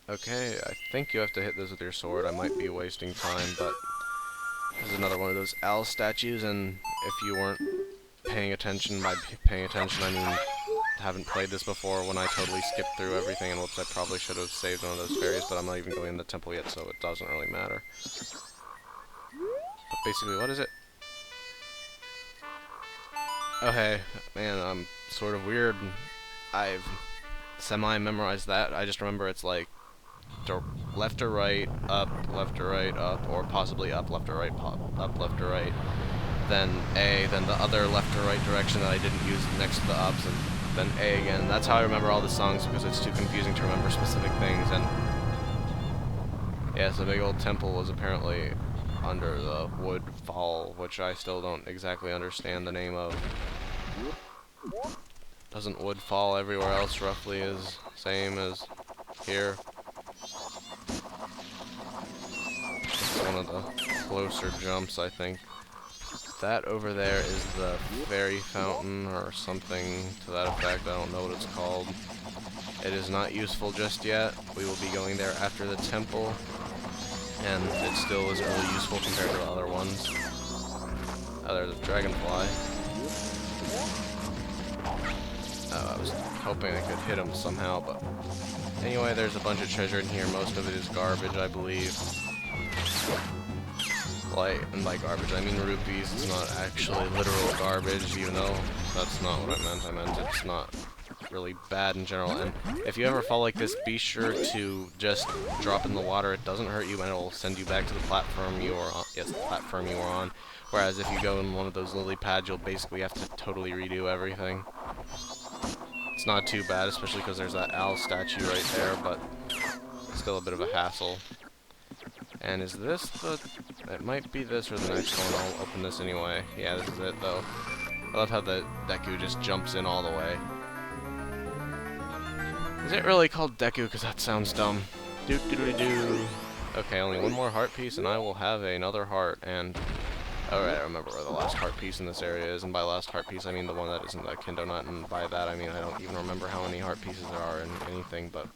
Okay, I think you have to hit this with your sword. I might be wasting time, but this is another one of those owl statues, and if you weren't paying attention, by paying attention I mean haven't played this before, when I totally skipped through everything, and whoops, I probably should have saved one of those fairies, but I'm not even going in the temple yet, so it doesn't really matter. But basically, what is it? Oh hey, man, I'm sort of weird. I've semi-memorized that. I just remember it's like left or right, up, left or right, up, or possibly up, left or right, up, left or right. Then A, then the other left or right direction that I didn't use next to the ups, and then A again. That's how I remember all the songs, because it's too confusing to remember specific things. And yes, the big old temple was apparently under the woodfall, which I still don't exactly understand the name of. Doesn't woodfall everywhere else roughly is same as here? It's one of the closer jumps, I think. That over there is the fairy fountain, or something to that effect. I don't know what it's called. It is not useful just yet. We will be going there after the temple, and it still isn't really useful compared to the other ones. Oh, there's a dragonfly. Oh, I was hoping I could hit him somehow, but anyway, there's a bunch of treasure in here. Most of it is garbage, I believe. And by garbage, I mean rupees. It's not actually literal garbage, even though that's not what I meant. I meant it's not really bad in general. And if you ever fall like this, be sure to just drop in the water. It doesn't hurt you, and it'll send you back to the platform you were on. Yes, the platform you were on. Whereas if you go in one of those lily pads, you'll basically have to totally redo everything. It's not too bad, especially because there's that owl statue right there, but still a bit of a hassle. And is this the... It might be this or the next one. I'll open this anyway. Yeah, this is it, though. I love how the Deku just jumps in all the way. Is it really called Deku? Because that sounds dumb. Doo-doo-doo-doo. Okay, only one more heart piece, and I will have another heart, and... Alright, I remember where the last heart piece in this area is, and by last heart piece, I mean the one that isn't the Kendo Nut, and by that, I mean I don't even remember how many heart pieces there are in anything, but...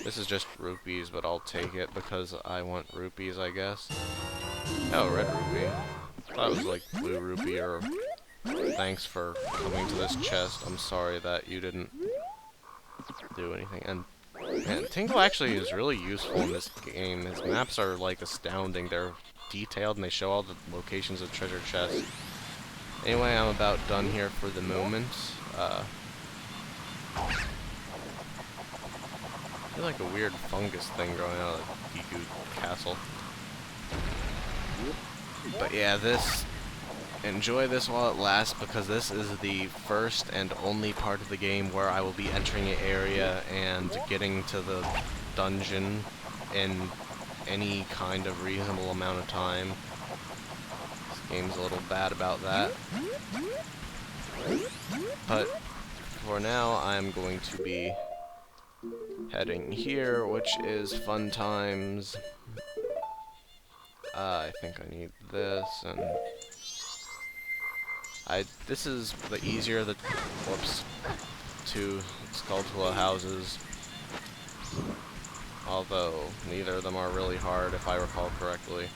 This is just rupees, but I'll take it because I want rupees, I guess. Oh, red rupee. I thought it was like blue rupee, or thanks for coming to this chest. I'm sorry that you didn't do anything. And man, Tingle actually is really useful in this game. His maps are like astounding. They're detailed and they show all the locations of treasure chests. Anyway, I'm about done here for the moment. I feel like a weird fungus thing growing out of the Deku castle. But yeah, enjoy this while it lasts, because this is the first and only part of the game where I will be entering an area and getting to the dungeon in any kind of reasonable amount of time. This game's a little bad about that. But for now, I'm going to be heading here, which is fun times. I think I need this, and this is the easier of the two Skulltula houses, although neither of them are really hard if I recall correctly.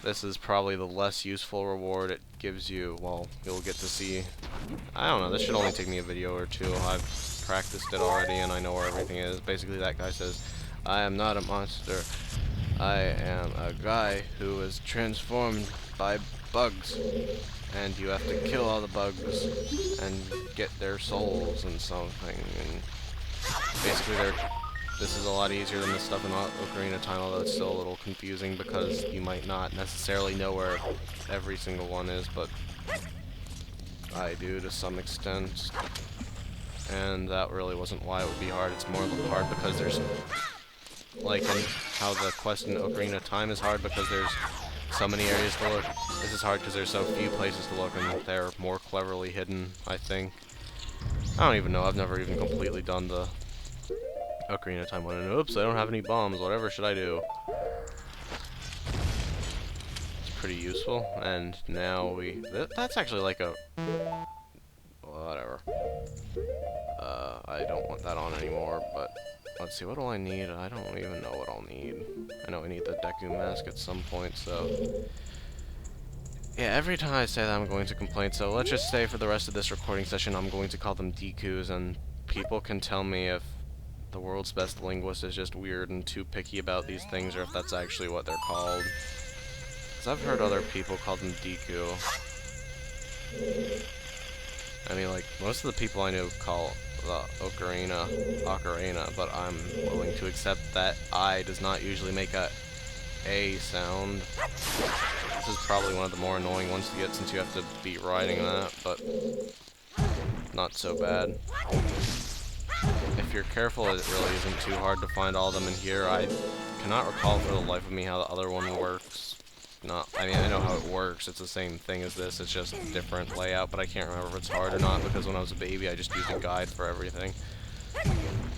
This is probably the less useful reward it gives you. Well, you'll get to see. I don't know, this should only take me a video or two. I've practiced it already and I know where everything is. Basically, that guy says, I am not a monster. I am a guy who is transformed by bugs. And you have to kill all the bugs and get their souls and something. And basically, this is a lot easier than the stuff in Ocarina of Time, although it's still a little confusing because you might not necessarily know where every single one is, but I do to some extent. And that really wasn't why it would be hard. It's more hard because there's, like, how the quest in Ocarina of Time is hard because there's so many areas to look. This is hard because there's so few places to look, and they're more cleverly hidden, I think. I don't even know. I've never even completely done the Ocarina of Time one. And oops, I don't have any bombs. Whatever should I do? It's pretty useful. And now that's actually like a... Whatever. I don't want that on anymore, but let's see, what do I need? I don't even know what I'll need. I know I need the Deku mask at some point, so... Yeah, every time I say that I'm going to complain, so let's just say for the rest of this recording session I'm going to call them Dekus, and people can tell me if the world's best linguist is just weird and too picky about these things, or if that's actually what they're called. Because I've heard other people call them Deku. I mean, like, most of the people I know call the ocarina, but I'm willing to accept that I does not usually make a sound. This is probably one of the more annoying ones to get since you have to be writing that, but not so bad. If you're careful, it really isn't too hard to find all of them in here. I cannot recall for the life of me how the other one works. I mean, I know how it works. It's the same thing as this. It's just a different layout, but I can't remember if it's hard or not because when I was a baby, I just used a guide for everything.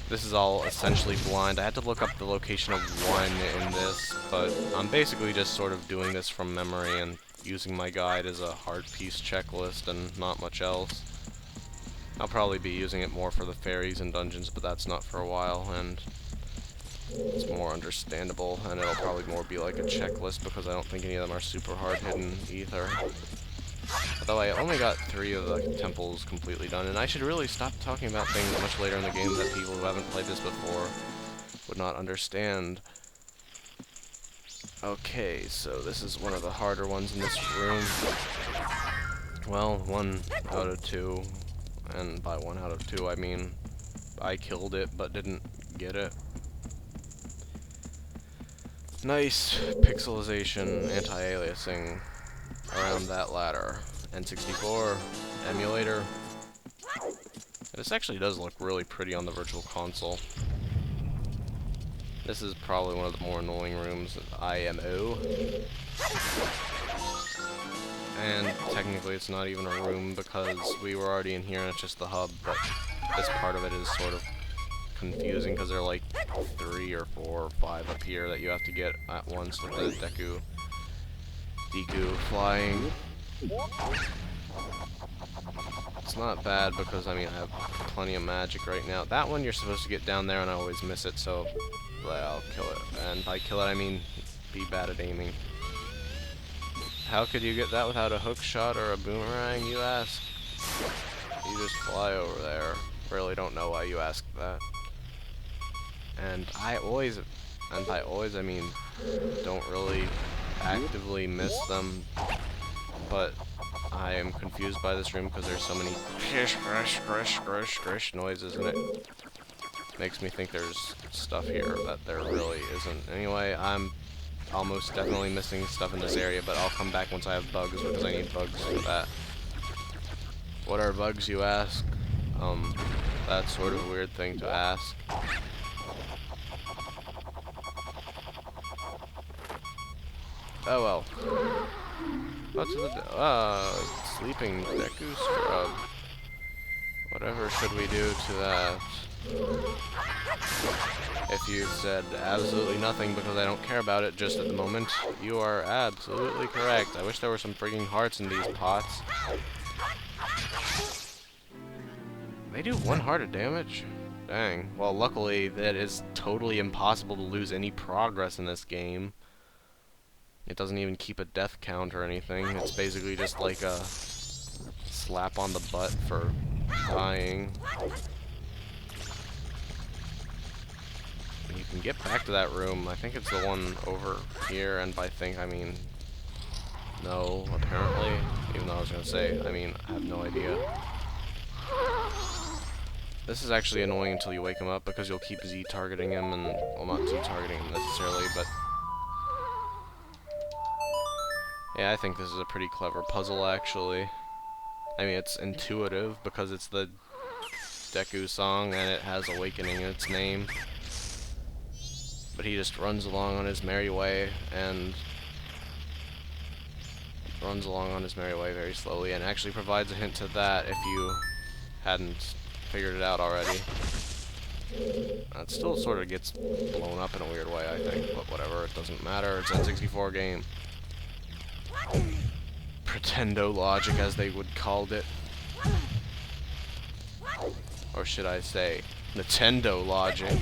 This is all essentially blind. I had to look up the location of one in this, but I'm basically just sort of doing this from memory and using my guide as a hard piece checklist and not much else. I'll probably be using it more for the fairies and dungeons, but that's not for a while, and it's more understandable, and it'll probably more be like a checklist because I don't think any of them are super hard hidden either. Although I only got 3 of the temples completely done, and I should really stop talking about things much later in the game that people who haven't played this before would not understand. Okay, so this is one of the harder ones in this room. Well, 1 out of 2, and by 1 out of 2 I mean I killed it but didn't get it. Nice pixelization, anti-aliasing around that ladder. N64 emulator. This actually does look really pretty on the Virtual Console. This is probably one of the more annoying rooms, IMO. And technically it's not even a room because we were already in here and it's just the hub, but this part of it is sort of confusing because there are like 3 or 4 or 5 up here that you have to get at once with the Deku flying. It's not bad because, I mean, I have plenty of magic right now. That one you're supposed to get down there and I always miss it, so I'll kill it. And by kill it, I mean be bad at aiming. How could you get that without a hook shot or a boomerang, you ask? You just fly over there. Really don't know why you asked that. And by always I mean don't really actively miss them, but I am confused by this room because there's so many noises and it makes me think there's stuff here that there really isn't. Anyway, I'm almost definitely missing stuff in this area, but I'll come back once I have bugs because I need bugs for that. What are bugs, you ask? That's sort of a weird thing to ask. Oh well. What's the sleeping Deku scrub? Whatever should we do to that? If you said absolutely nothing because I don't care about it just at the moment, you are absolutely correct. I wish there were some freaking hearts in these pots. They do 1 heart of damage? Dang. Well, luckily, it is totally impossible to lose any progress in this game. It doesn't even keep a death count or anything. It's basically just like a slap on the butt for dying. You can get back to that room. I think it's the one over here, and by think, I mean... no, apparently. Even though I was gonna say, I mean, I have no idea. This is actually annoying until you wake him up, because you'll keep Z-targeting him, and... well, not Z-targeting him necessarily, but... yeah, I think this is a pretty clever puzzle, actually. I mean, it's intuitive, because it's the Deku song, and it has Awakening in its name. But he just runs along on his merry way, and... runs along on his merry way very slowly, and actually provides a hint to that if you hadn't figured it out already. It still sort of gets blown up in a weird way, I think, but whatever, it doesn't matter, it's an N64 game. Pretendo logic, as they would called it. Or should I say, Nintendo logic.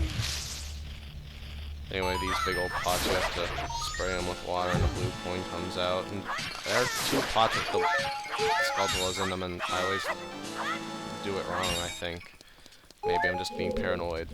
Anyway, these big old pots, you have to spray them with water and a blue coin comes out. And there are 2 pots with the Skulltulas in them, and I always do it wrong, I think. Maybe I'm just being paranoid.